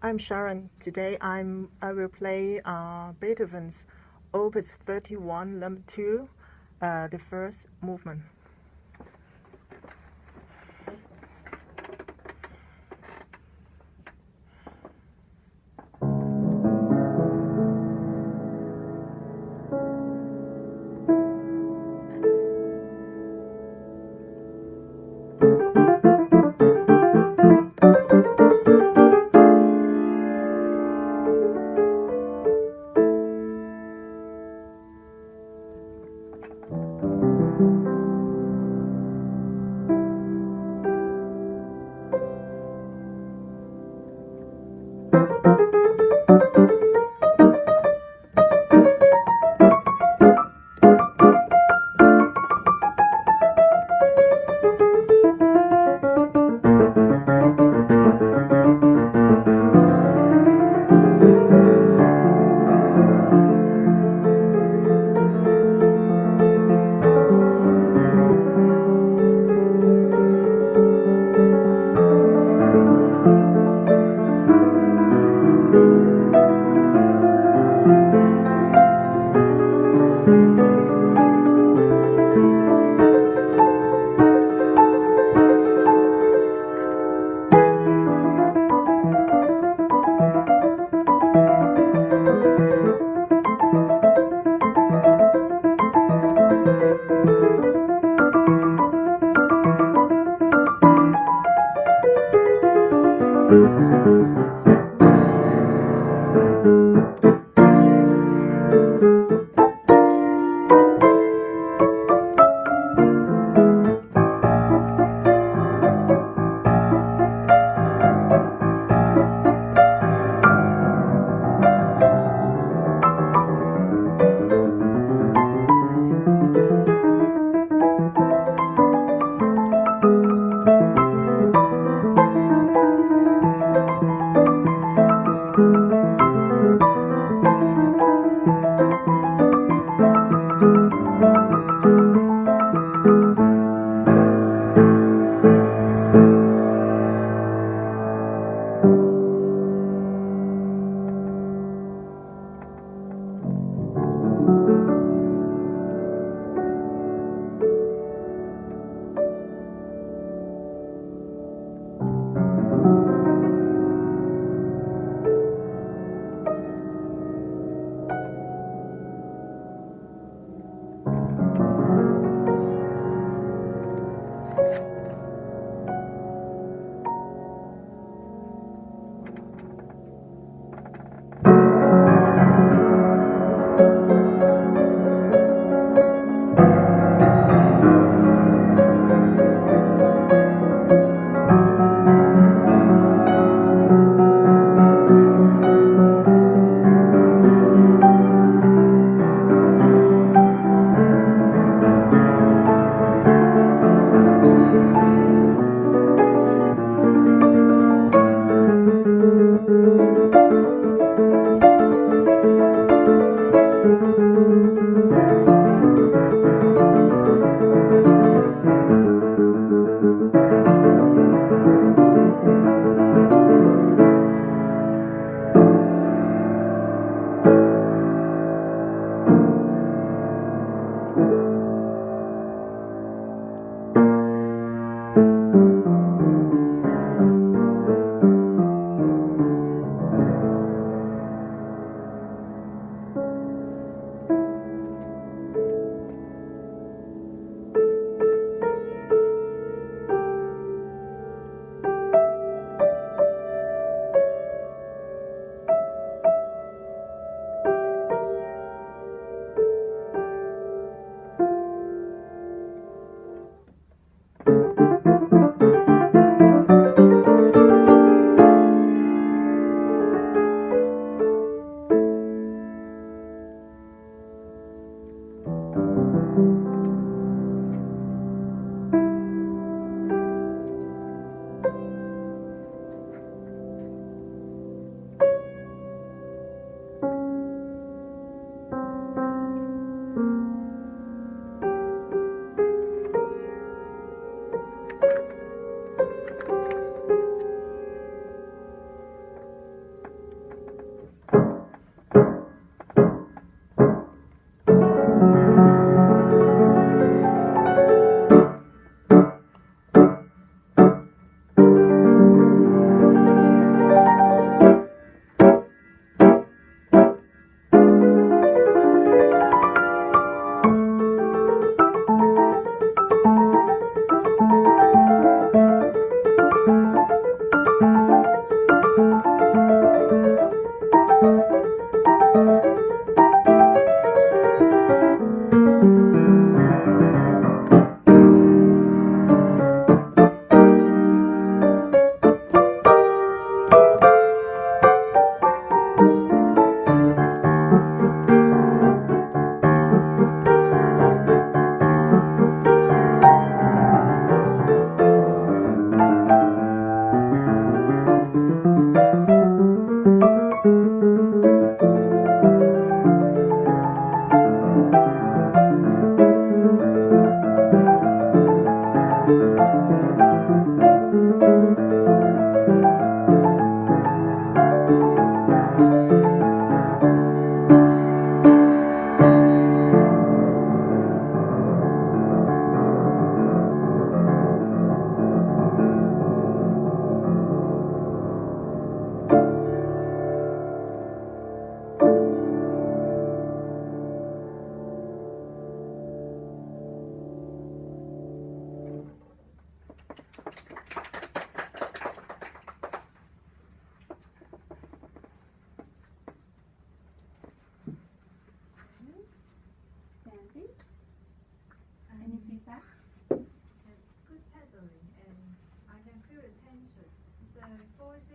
I'm Sharon. Today I will play Beethoven's Op.31 No.2, the first movement.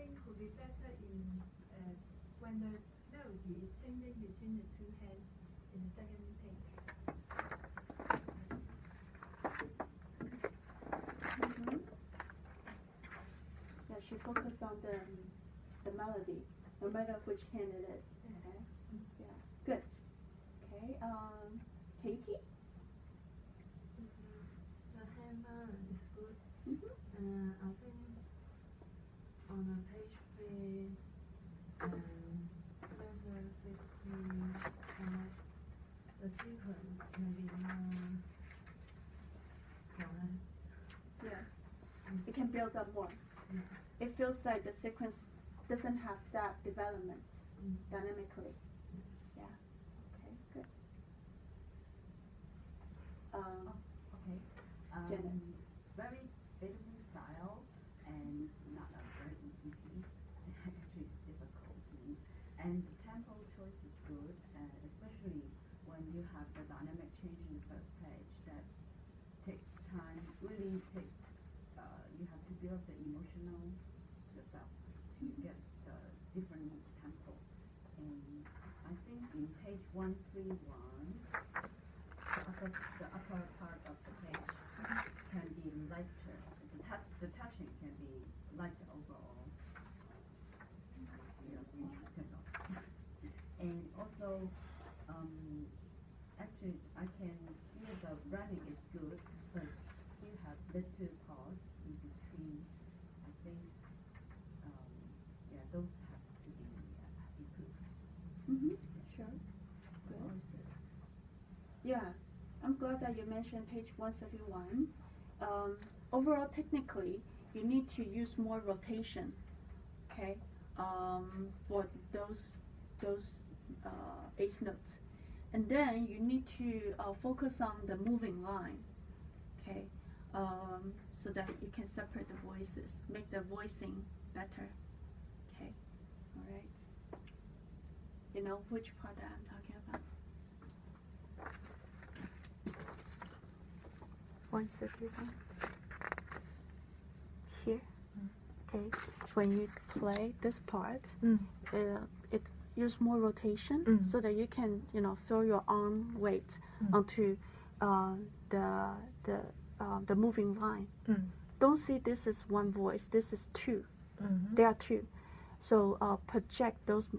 think could be better in when the melody is changing between the two hands in the second page. Yeah, she focus on the melody, no matter which hand it is. Okay. Yeah. Good. Okay. Katie. The hand balance is good. I think on a page three, level 15, the sequence can be more. Yes. It can build up more. It feels like the sequence doesn't have that development dynamically. Yeah. Okay. Good. Okay. Janet. Very Beethoven style and not a very easy piece. Actually, it's difficult. And the tempo choice is good, especially when you have the dynamic change in the first page. That takes time. Really takes. You have to build the emotional yourself to get the different tempo. And I think in page 131. The upper part of the page can be lighter. The touching can be lighter overall. And also, actually, I can hear the running is good, but still have little pause in between. I think, yeah, those have to be improved. Sure. Good. Yeah. I'm glad that you mentioned page 131. Overall, technically, you need to use more rotation, okay, for those eighth notes, and then you need to focus on the moving line, okay, so that you can separate the voices, make the voicing better, okay, all right. You know which part that I'm talking about? 131. Here. Okay. When you play this part, it use more rotation so that you can, throw your arm weight onto the moving line. Don't see this is one voice. This is two. There are two. So project those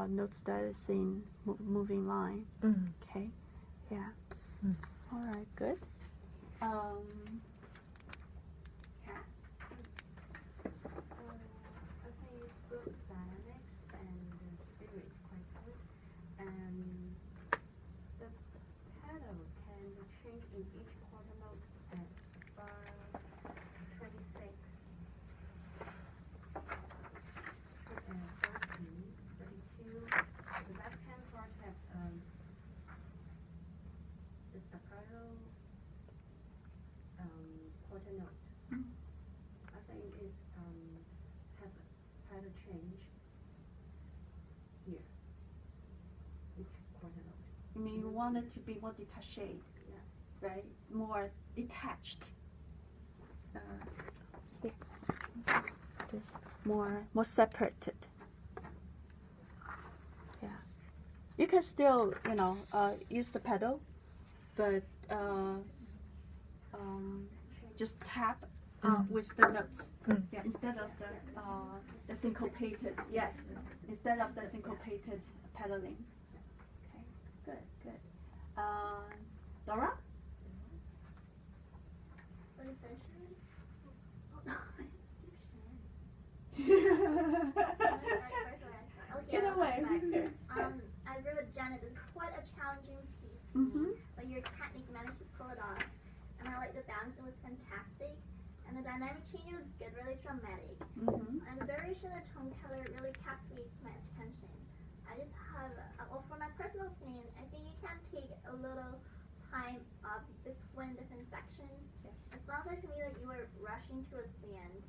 notes that is in moving line. Okay. Yeah. All right. Good. Cat. I think it's good dynamics and the spirit is quite good. And the pedal can change in each quarter note at bar 26, 30, 32. The left hand part have the staccato quarter note. I think it's have a change here. Each quarter note. I mean, you want it to be more detached, Yeah. right? More detached. This. More separated. Yeah. You can still, use the pedal, but just tap with the notes. Yeah, instead of the syncopated. Yes, instead of the syncopated pedaling. Okay, good. Dora. Get away. I agree with Janet. It's quite a challenging piece to me, but your technique managed to pull it off. And I like the balance; it was fantastic. And the dynamic change was good, really dramatic. And the variation of the tone color really captivates my attention. I just have, well, for my personal opinion, I think you can take a little time up between different sections. Yes. It sounds like to me like you were rushing towards the end.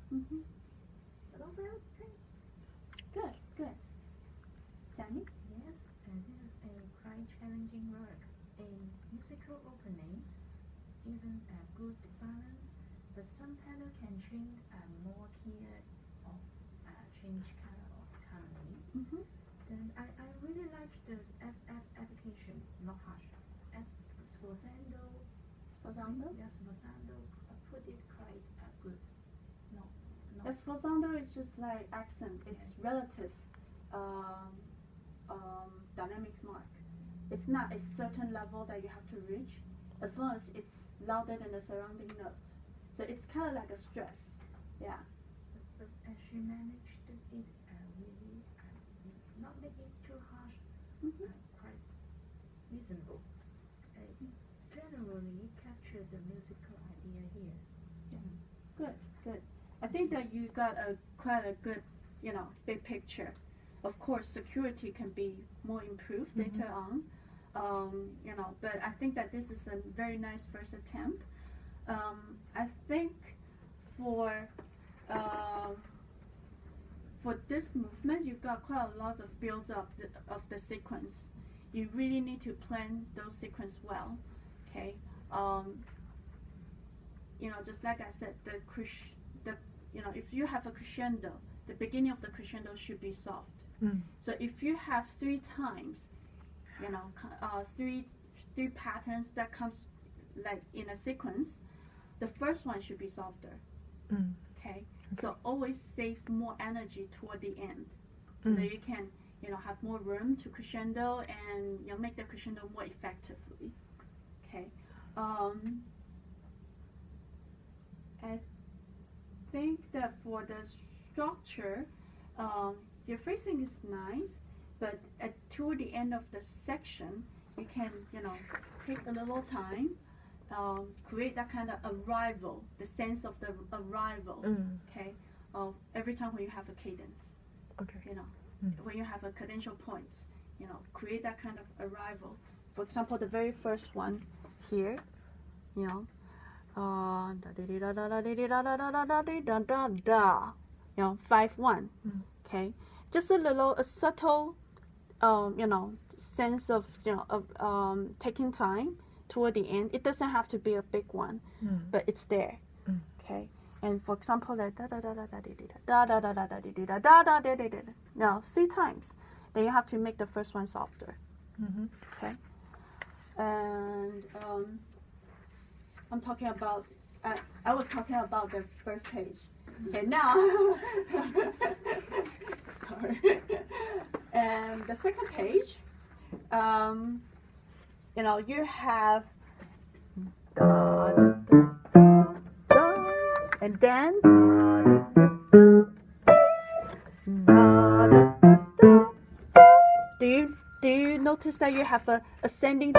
But overall, it's great. Good, good. Sammy? Yes, this is a quite challenging work. In musical opening, even a good balance, but some pedal can change more clear or change in each catalog currently. Mm-hmm. Then I really like the SF application, not harsh. As Sforzando, yes, Sforzando put it quite good. No. Esforzando is just like accent. It's relative dynamics mark. It's not a certain level that you have to reach, as long as it's louder than the surrounding notes. So it's kind of like a stress. Yeah. But she managed it really, not make it too harsh, quite reasonable. Generally capture the musical idea here. Yes. Good. I think that you got quite a good, big picture. Of course, security can be more improved later on, but I think that this is a very nice first attempt. I think for this movement, you've got quite a lot of build up of the sequence. You really need to plan those sequence well. Okay. Just like I said, if you have a crescendo, the beginning of the crescendo should be soft. So if you have 3 times, three patterns that comes like in a sequence, the first one should be softer. Okay. So always save more energy toward the end, so that you can, have more room to crescendo and make the crescendo more effectively. Okay. I think that for the structure, your phrasing is nice, but toward the end of the section, you can, take a little time, create that kind of arrival, the sense of the arrival. Okay. Every time when you have a cadence. Okay. When you have a cadential points, create that kind of arrival. For example, the very first one here, 5-1. Okay, just a subtle, sense of taking time toward the end. It doesn't have to be a big one, but it's there. Okay, and for example, like now 3 times, then you have to make the first one softer. Okay, and I'm talking about. I was talking about the first page. Okay, now, sorry. And the second page, you have and then do you notice that you have a ascending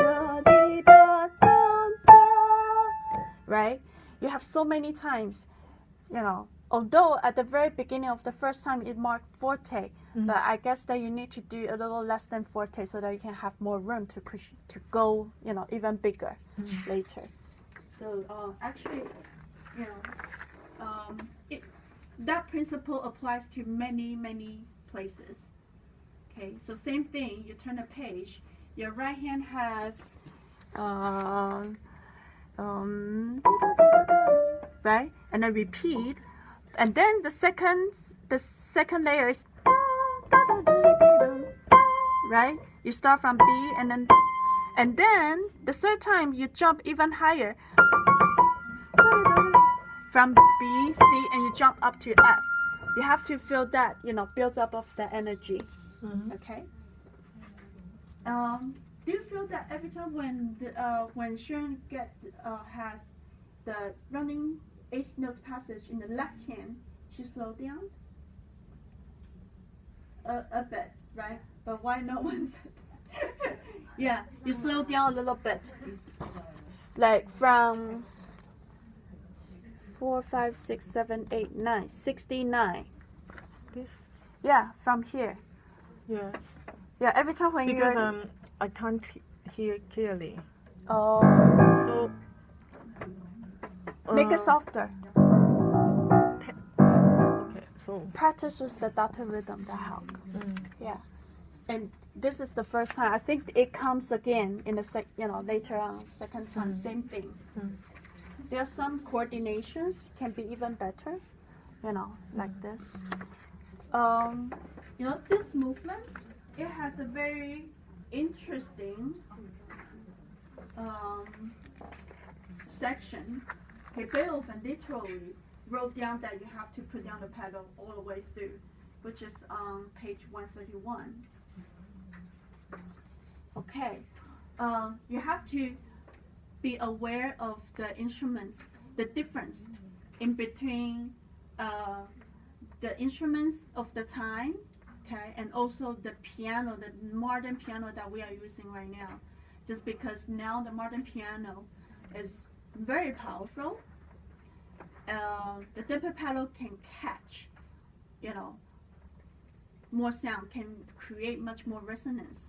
right? You have so many times, although at the very beginning of the first time it marked forte, but I guess that you need to do a little less than forte so that you can have more room to go, even bigger later. So actually, that principle applies to many places. Okay, so same thing. You turn a page. Your right hand has right, and then repeat, and then the second layer is right. You start from B, and then the third time you jump even higher from B, C, and you jump up to F. You have to feel that build up of the energy. Okay. Do you feel that every time when Sharon has the running 8th note passage in the left hand, she slows down a bit, right? But why no one said that? Yeah, you slow down a little bit, like from 4, 5, 6, 7, 8, 9, 69. This? Yeah, from here. Yes. Yeah, every time when because I can't hear clearly. Oh. So make it softer. Okay, so Practice with the dotted rhythm that help. Yeah, and this is the first time. I think it comes again in the later on, second time, same thing. There are some coordinations can be even better, like this. You know, this movement, it has a very interesting section. Okay, Beethoven literally wrote down that you have to put down the pedal all the way through, which is on page 131. Okay, you have to be aware of the instruments, the difference in between the instruments of the time, okay, and also the piano, the modern piano that we are using right now. Just because now the modern piano is very powerful, the tempo pedal can catch, you know, more sound, can create much more resonance.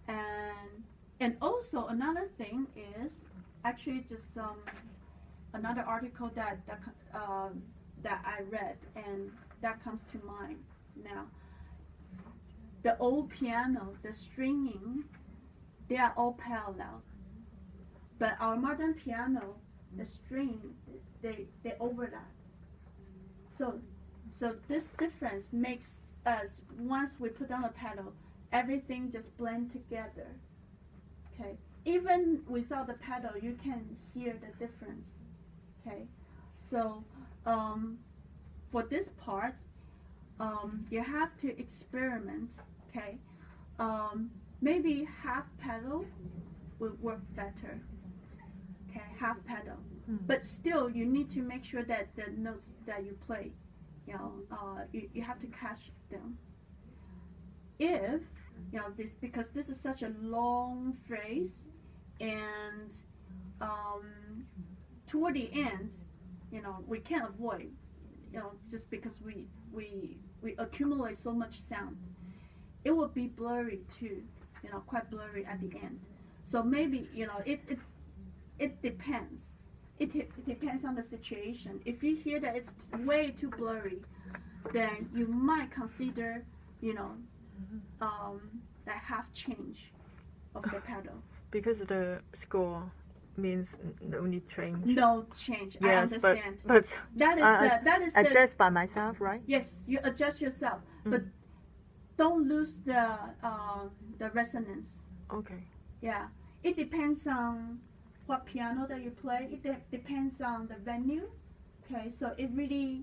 And also another thing is actually just another article that I read, and that comes to mind now. The old piano, the stringing, they are all parallel. But our modern piano, the string, they overlap. So this difference makes us, once we put down the pedal, everything just blend together. Okay. Even without the pedal, you can hear the difference. Okay. So for this part, you have to experiment. Okay. Maybe half pedal would work better. Okay, half pedal. But still, you need to make sure that the notes that you play, you know, you have to catch them. If you know this, because this is such a long phrase, and toward the end, you know, we can't avoid, you know, just because we accumulate so much sound, it will be blurry too, you know, quite blurry at the end. So maybe, you know, it depends. It depends on the situation. If you hear that it's way too blurry, then you might consider, you know, that half change of the pedal. Because the score means no need change. No change. Yes, I understand. But that is adjust by myself, right? Yes, you adjust yourself, but don't lose the resonance. Okay. Yeah, it depends on what piano that you play. It depends on the venue. Okay, so it really,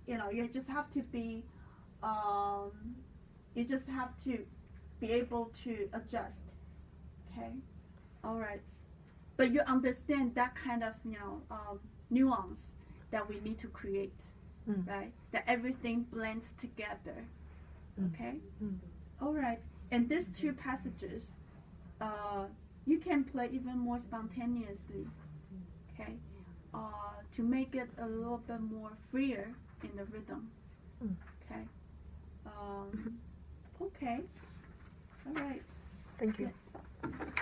you know, you just have to be, able to adjust. Okay, all right, but you understand that kind of, you know, nuance that we need to create, right? That everything blends together. Okay, all right, and these two passages, you can play even more spontaneously, okay, to make it a little bit more freer in the rhythm, okay. Okay, all right. Thank you. Yes.